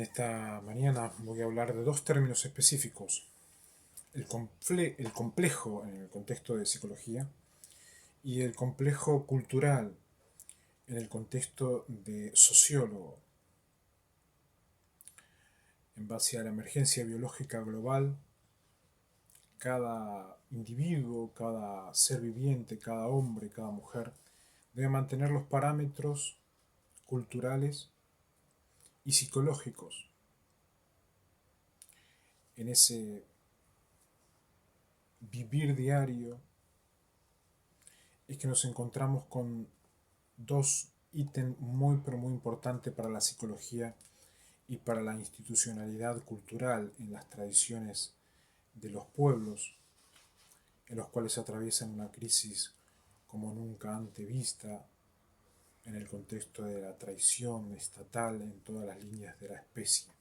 En esta mañana voy a hablar de dos términos específicos, el complejo en el contexto de psicología y el complejo cultural en el contexto de sociólogo. En base a la emergencia biológica global, cada individuo, cada ser viviente, cada hombre, cada mujer debe mantener los parámetros culturales y psicológicos en ese vivir diario. Es que nos encontramos con dos ítems muy pero muy importantes para la psicología y para la institucionalidad cultural en las tradiciones de los pueblos, en los cuales atraviesan una crisis como nunca antes vista en el contexto de la traición estatal en todas las líneas de la especie.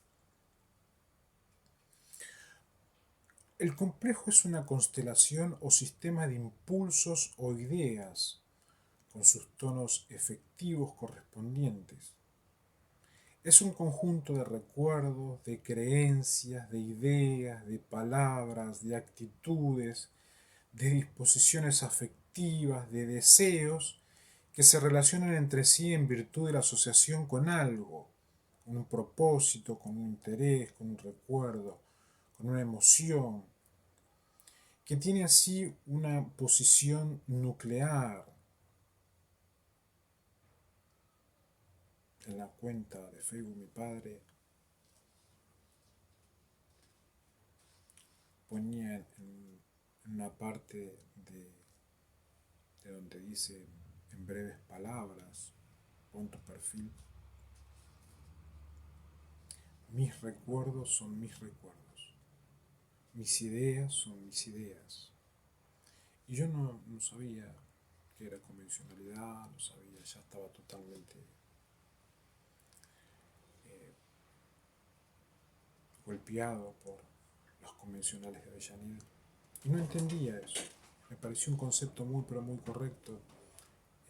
El complejo es una constelación o sistema de impulsos o ideas con sus tonos efectivos correspondientes. Es un conjunto de recuerdos, de creencias, de ideas, de palabras, de actitudes, de disposiciones afectivas, de deseos que se relacionan entre sí en virtud de la asociación con algo, con un propósito, con un interés, con un recuerdo, con una emoción, que tiene así una posición nuclear. En la cuenta de Facebook mi padre ponía en una parte de donde dice en breves palabras, pon tu perfil, mis recuerdos son mis recuerdos, mis ideas son mis ideas. Y yo no sabía qué era convencionalidad, no sabía, ya estaba totalmente golpeado por los convencionales de Avellaneda. Y no entendía eso. Me pareció un concepto muy pero muy correcto,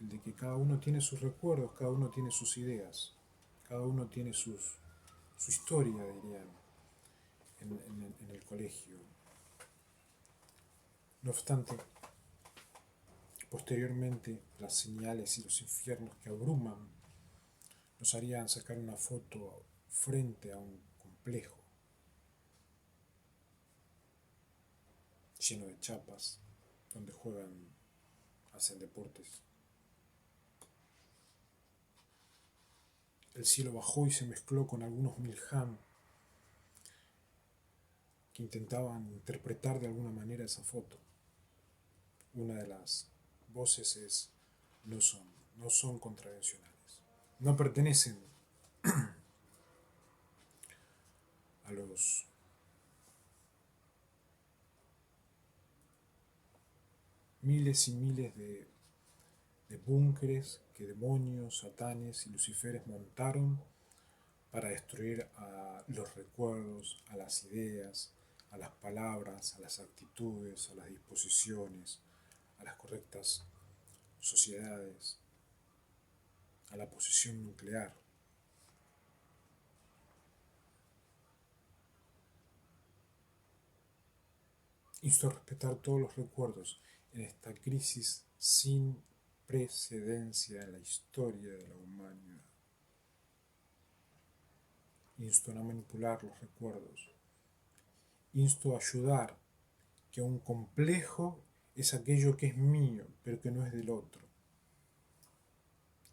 el de que cada uno tiene sus recuerdos, cada uno tiene sus ideas, cada uno tiene su historia, dirían, en el colegio. No obstante, posteriormente las señales y los infiernos que abruman nos harían sacar una foto frente a un complejo lleno de chapas, donde juegan, hacen deportes. El cielo bajó y se mezcló con algunos Milham que intentaban interpretar de alguna manera esa foto. Una de las voces es: no son contravencionales, no pertenecen a los miles y miles de búnkeres que demonios, satanes y luciferes montaron para destruir a los recuerdos, a las ideas, a las palabras, a las actitudes, a las disposiciones, a las correctas sociedades, a la posición nuclear. Insto a respetar todos los recuerdos en esta crisis sin precedencia en la historia de la humanidad. Insto a no manipular los recuerdos. Insto a ayudar, que un complejo es aquello que es mío, pero que no es del otro.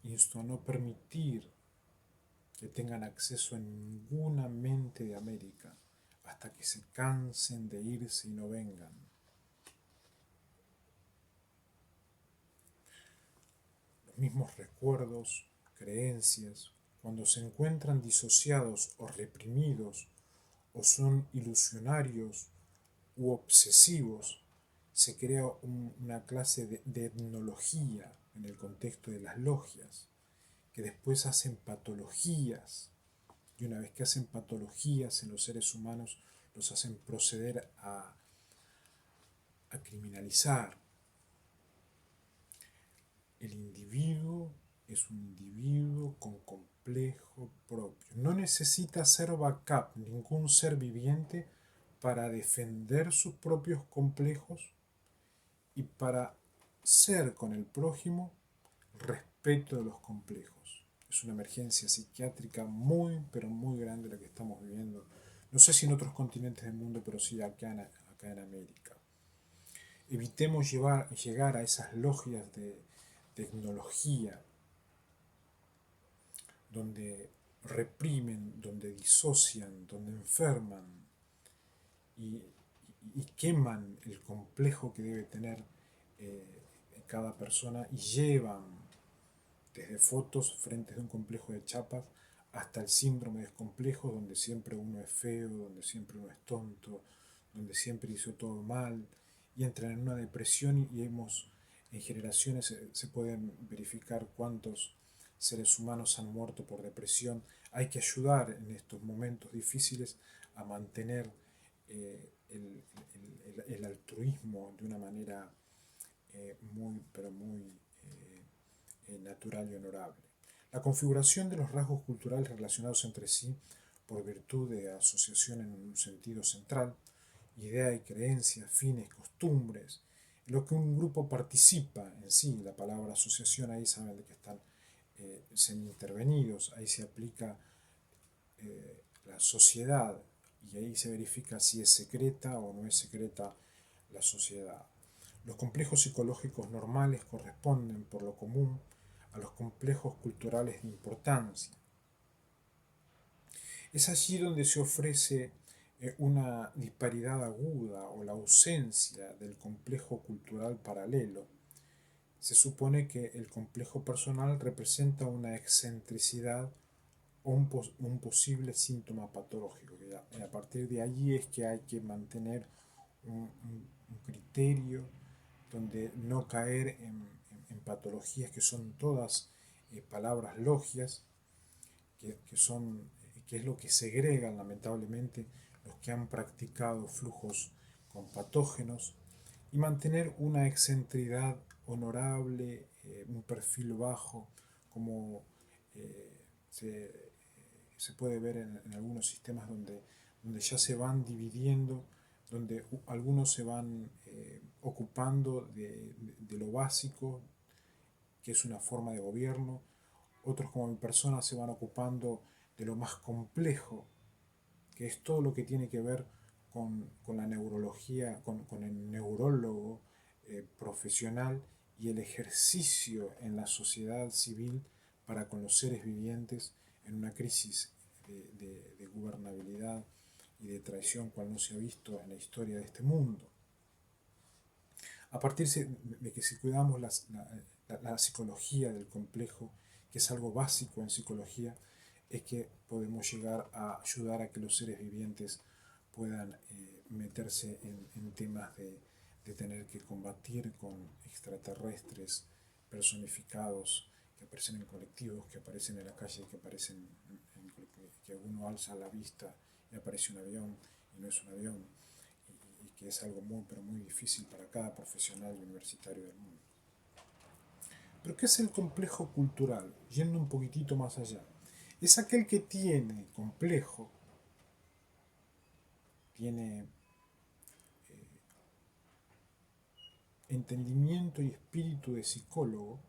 Insto a no permitir que tengan acceso a ninguna mente de América hasta que se cansen de irse y no vengan. Los mismos recuerdos, creencias, cuando se encuentran disociados o reprimidos o son ilusionarios u obsesivos, se crea una clase de etnología en el contexto de las logias, que después hacen patologías, y una vez que hacen patologías en los seres humanos, los hacen proceder a criminalizar. El individuo es un individuo con complejo propio. No necesita ser backup ningún ser viviente para defender sus propios complejos y para ser con el prójimo respeto de los complejos. Es una emergencia psiquiátrica muy, pero muy grande la que estamos viviendo. No sé si en otros continentes del mundo, pero sí acá en América. Evitemos llegar a esas logias de tecnología donde reprimen, donde disocian, donde enferman y, y queman el complejo que debe tener cada persona y llevan desde fotos frente de un complejo de chapas hasta el síndrome de complejo donde siempre uno es feo, donde siempre uno es tonto, donde siempre hizo todo mal y entran en una depresión y hemos en generaciones se pueden verificar cuántos seres humanos han muerto por depresión. Hay que ayudar en estos momentos difíciles a mantener el altruismo de una manera muy, pero muy natural y honorable. La configuración de los rasgos culturales relacionados entre sí por virtud de asociación en un sentido central, idea y creencia, fines, costumbres, en lo que un grupo participa en sí, la palabra asociación ahí saben de que están semi-intervenidos, ahí se aplica la sociedad y ahí se verifica si es secreta o no es secreta la sociedad. Los complejos psicológicos normales corresponden, por lo común, a los complejos culturales de importancia. Es allí donde se ofrece una disparidad aguda o la ausencia del complejo cultural paralelo. Se supone que el complejo personal representa una excentricidad o un posible síntoma patológico. Y a partir de allí es que hay que mantener un criterio donde no caer en patologías que son todas palabras logias, que es lo que segregan lamentablemente los que han practicado flujos con patógenos, y mantener una excentridad honorable, un perfil bajo, como eh, se, se, puede ver en algunos sistemas donde ya se van dividiendo, donde algunos se van ocupando de lo básico, que es una forma de gobierno, otros como mi persona se van ocupando de lo más complejo, que es todo lo que tiene que ver con la neurología, con el neurólogo profesional y el ejercicio en la sociedad civil para con los seres vivientes en una crisis de gobernabilidad y de traición cual no se ha visto en la historia de este mundo. A partir de que si cuidamos la psicología del complejo, que es algo básico en psicología, es que podemos llegar a ayudar a que los seres vivientes puedan meterse en temas de tener que combatir con extraterrestres personificados que aparecen en colectivos, que aparecen en la calle, que aparecen que uno alza la vista y aparece un avión y no es un avión, y que es algo muy, pero muy difícil para cada profesional universitario del mundo. Pero ¿qué es el complejo cultural? Yendo un poquitito más allá. Es aquel que tiene complejo, tiene entendimiento y espíritu de psicólogo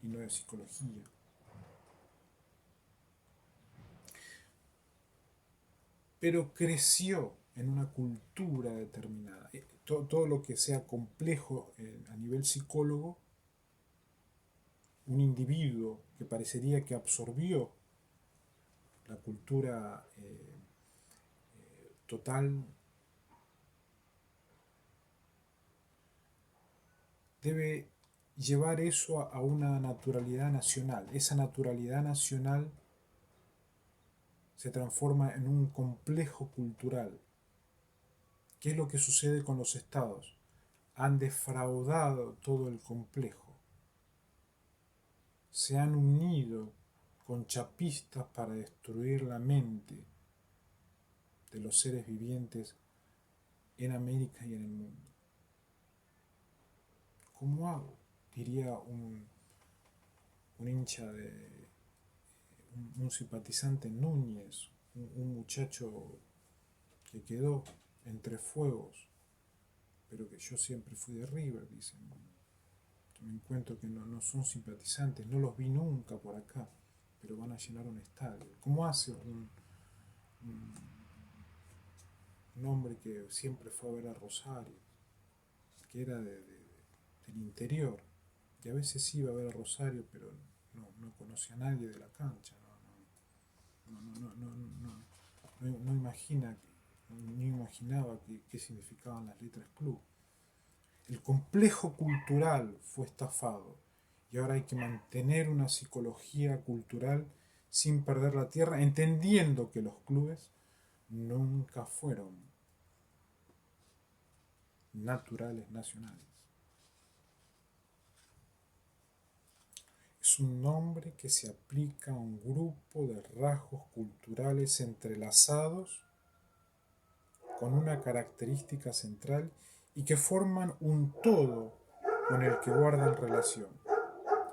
y no de psicología. Pero creció en una cultura determinada. Todo lo que sea complejo a nivel psicólogo, un individuo que parecería que absorbió la cultura total, debe llevar eso a una naturalidad nacional. Esa naturalidad nacional se transforma en un complejo cultural. ¿Qué es lo que sucede con los estados? Han defraudado todo el complejo. Se han unido con chapistas para destruir la mente de los seres vivientes en América y en el mundo. ¿Cómo hago? Diría un hincha de un simpatizante en Núñez, un muchacho que quedó entre fuegos, pero que yo siempre fui de River, dicen. Me encuentro que no son simpatizantes, no los vi nunca por acá, pero van a llenar un estadio. ¿Cómo hace un hombre que siempre fue a ver a Rosario, que era del interior, que a veces iba a ver a Rosario, pero no conocía a nadie de la cancha, no imagina, ni imaginaba qué significaban las letras club? El complejo cultural fue estafado y ahora hay que mantener una psicología cultural sin perder la tierra, entendiendo que los clubes nunca fueron naturales nacionales. Es un nombre que se aplica a un grupo de rasgos culturales entrelazados con una característica central y que forman un todo con el que guardan relación.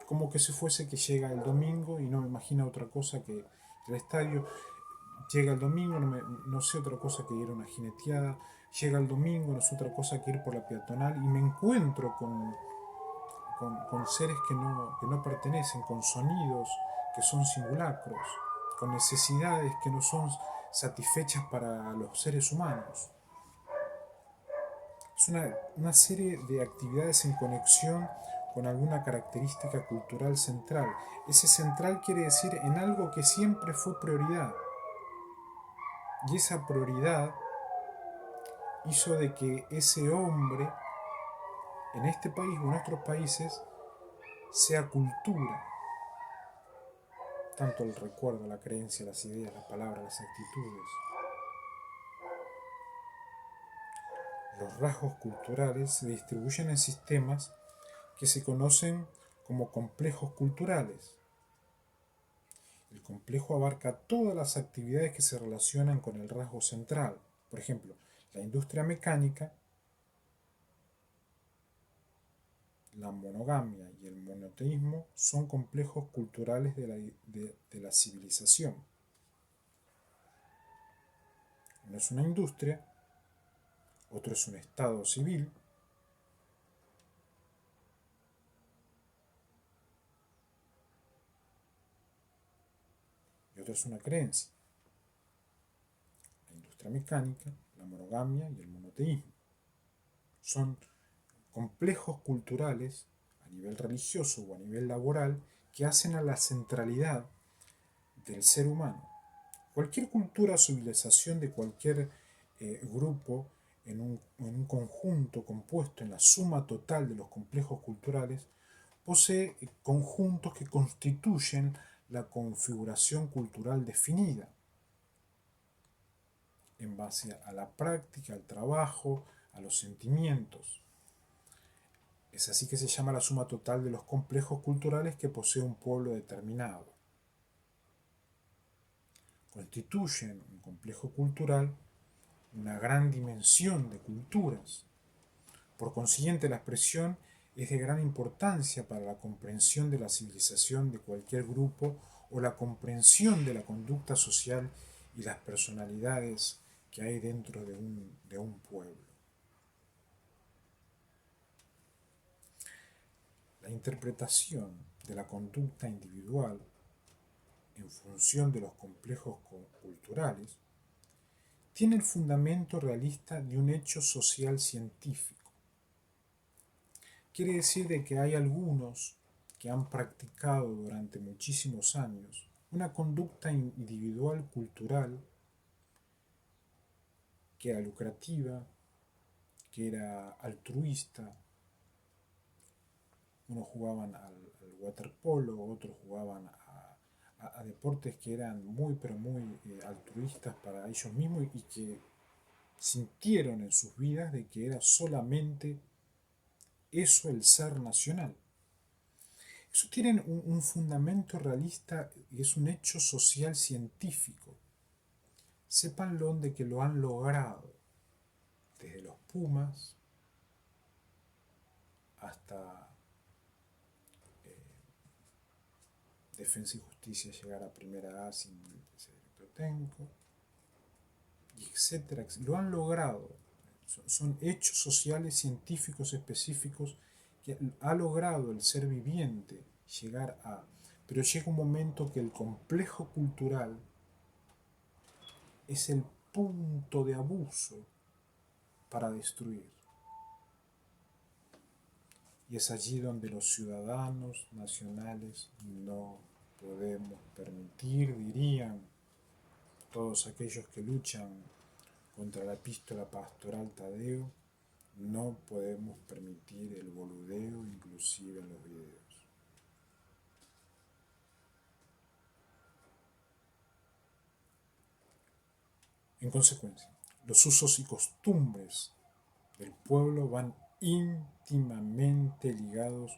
Como que si fuese que llega el domingo y no me imagino otra cosa que el estadio. Llega el domingo, no sé otra cosa que ir a una jineteada. Llega el domingo, no sé otra cosa que ir por la peatonal y me encuentro con seres que no pertenecen, con sonidos que son simulacros, con necesidades que no son satisfechas para los seres humanos. Es una serie de actividades en conexión con alguna característica cultural central. Ese central quiere decir en algo que siempre fue prioridad. Y esa prioridad hizo de que ese hombre, en este país o en otros países, sea cultura. Tanto el recuerdo, la creencia, las ideas, las palabras, las actitudes. Los rasgos culturales se distribuyen en sistemas que se conocen como complejos culturales. El complejo abarca todas las actividades que se relacionan con el rasgo central. Por ejemplo, la industria mecánica, la monogamia y el monoteísmo son complejos culturales de la civilización. Uno es una industria, otro es un estado civil, y otro es una creencia. La industria mecánica, la monogamia y el monoteísmo son complejos culturales a nivel religioso o a nivel laboral que hacen a la centralidad del ser humano. Cualquier cultura o civilización de cualquier grupo en un conjunto compuesto en la suma total de los complejos culturales posee conjuntos que constituyen la configuración cultural definida en base a la práctica, al trabajo, a los sentimientos. Es así que se llama la suma total de los complejos culturales que posee un pueblo determinado. Constituyen un complejo cultural una gran dimensión de culturas. Por consiguiente, la expresión es de gran importancia para la comprensión de la civilización de cualquier grupo o la comprensión de la conducta social y las personalidades que hay dentro de un pueblo. La interpretación de la conducta individual en función de los complejos culturales tiene el fundamento realista de un hecho social científico. Quiere decir de que hay algunos que han practicado durante muchísimos años una conducta individual cultural que era lucrativa, que era altruista. Unos jugaban al waterpolo, otros jugaban a deportes que eran muy pero muy altruistas para ellos mismos y que sintieron en sus vidas de que era solamente eso el ser nacional. Eso tiene un fundamento realista y es un hecho social científico. Sépanlo de que lo han logrado, desde los Pumas hasta Defensa y Justicia llegar a primera A sin ser director técnico, y etcétera, etcétera. Lo han logrado. Son hechos sociales científicos específicos que ha logrado el ser viviente llegar a. Pero llega un momento que el complejo cultural es el punto de abuso para destruir. Y es allí donde los ciudadanos nacionales no podemos permitir, dirían todos aquellos que luchan contra la epístola pastoral Tadeo, no podemos permitir el boludeo inclusive en los videos. En consecuencia, los usos y costumbres del pueblo van íntimamente ligados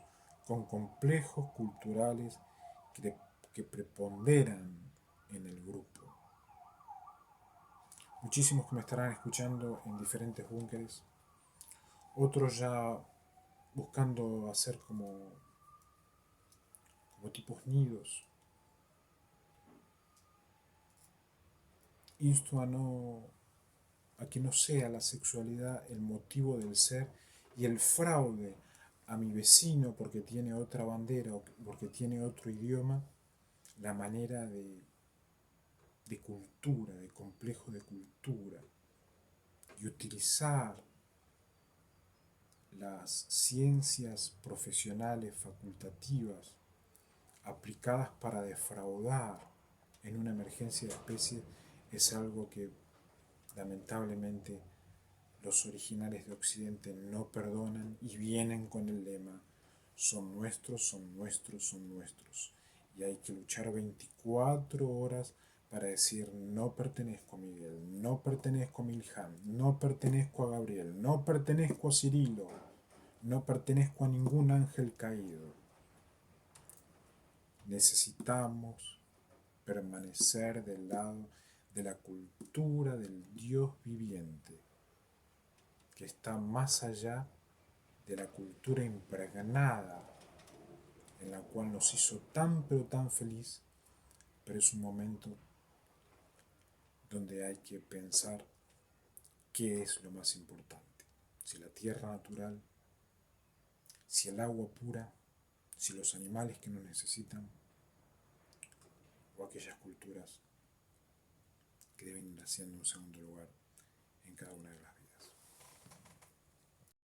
con complejos culturales que preponderan en el grupo. Muchísimos que me estarán escuchando en diferentes búnkeres, otros ya buscando hacer como tipos nidos. Insto a que no sea la sexualidad el motivo del ser y el fraude a mi vecino porque tiene otra bandera o porque tiene otro idioma, la manera de cultura, de complejo de cultura, y utilizar las ciencias profesionales facultativas aplicadas para defraudar en una emergencia de especie es algo que lamentablemente los originales de Occidente no perdonan y vienen con el lema: son nuestros, son nuestros, son nuestros. Y hay que luchar 24 horas para decir: no pertenezco a Miguel, no pertenezco a Milham, no pertenezco a Gabriel, no pertenezco a Cirilo, no pertenezco a ningún ángel caído. Necesitamos permanecer del lado de la cultura del Dios viviente, que está más allá de la cultura impregnada en la cual nos hizo tan pero tan feliz, pero es un momento donde hay que pensar qué es lo más importante: si la tierra natural, si el agua pura, si los animales que nos necesitan, o aquellas culturas que deben ir haciendo un segundo lugar en cada una de las